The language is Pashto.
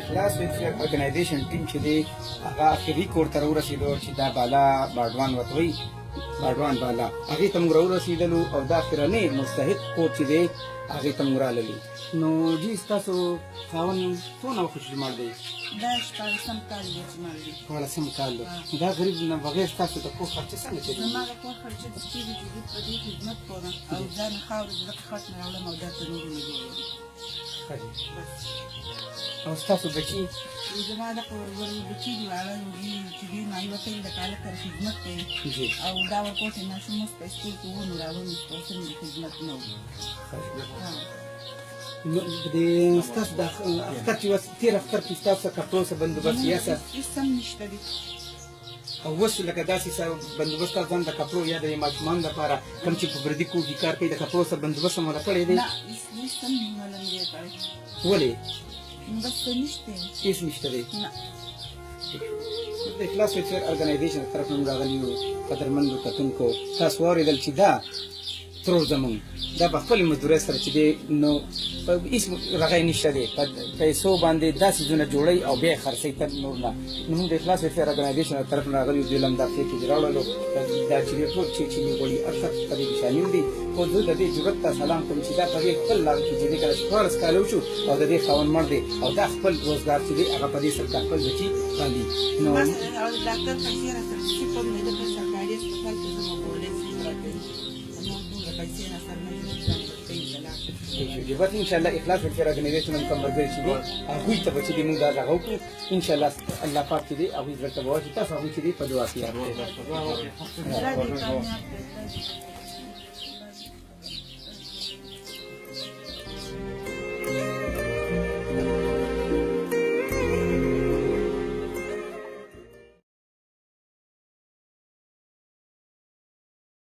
اخلاص ویلفیر ارګنایزیشن ټیم چې دی هغه اخري کور ته راورسېدو چې دا بالا باډوان ورته وایي باډوان بالا هغې ته موږ راورسېدلو او دا اخرنی مستحق کور چې دی هغې ته موږ راللي نو جي ستاسو خاوند څونه وخت شمال دی دا شپاړسم کال دی شمال دی شپاړسم کال دی دا غریب نه بغیر ستاسو د کور خرچه څنګه چلي زما د کور خرچه د سپېرې چې زه په دې خدمت کوم او ځان خاورې د دغه خاص نه راوړم او دا تنورونه جوړوم او ستاسو بچي زما د بچي دي هغه چې دوی ما یوه کوي د کاله سره خدمت کوي او دا ورکوټې ماشوم اوس په سکول کې وو نو راونیست اوس هم د خدمت نه وو د ستاسو د اختر چې تېر اختر کې ستاسو کپړو څه بندوبست یا څه هېڅ هم نشته دي او اوس لکه داسې څه بندوبست تاسو ځان د کپړو یا د ماشومانو لپاره کوم چې په بردي کور کې کار کوي د کپړو څه بندوبست هم ونه کړی دی نه هېڅ هم نه ولم دی کړی ولې بس نشته هېڅ نشته دی نه د اخلاص ویلفیر ارګنایزیشن طرف نه راغلي یو قدرمندو کتونکو تاسو واورېدل چې دا ترور زموږ دا په خپلې مزدورۍ سره چې دی نو هېڅ رغی نشته دی په پیسو باندې دا څیزونه جوړوي او بیا یې خرڅوي تر نور نه نو موږ د اخلاص ویلفیر ارګنایزیشن طرف نه راغلي یو دوی له همدا پښې کې دې راوړلو دا چې دی ټول چې غواړي اکثر په دې کې شامل دي خو زه د دې جرأت ته سلام کوم چې دا په دې خپل لاره کې چې دی کله 14 کاله وشو او د دې خاوند مړ دی او دا خپل روزګار چې دی هغه په دې سره خپل بچي باندې نو ډاکټر پیسې راته چې په مې د سرکاري هسپتال کې زما کولای شي راکړي پیسې نه سره نه ان شاء الله اخلاص ویلفیر ارګنایزیشن هم کوم ملګري چې دي هغوی ته به چې دی موږ دا دغه وکړو ان شاء الله الله پاک چې دی هغوی زړه ته به واچوي تاسو هغوی چې دی په دعا کې یاد کړئ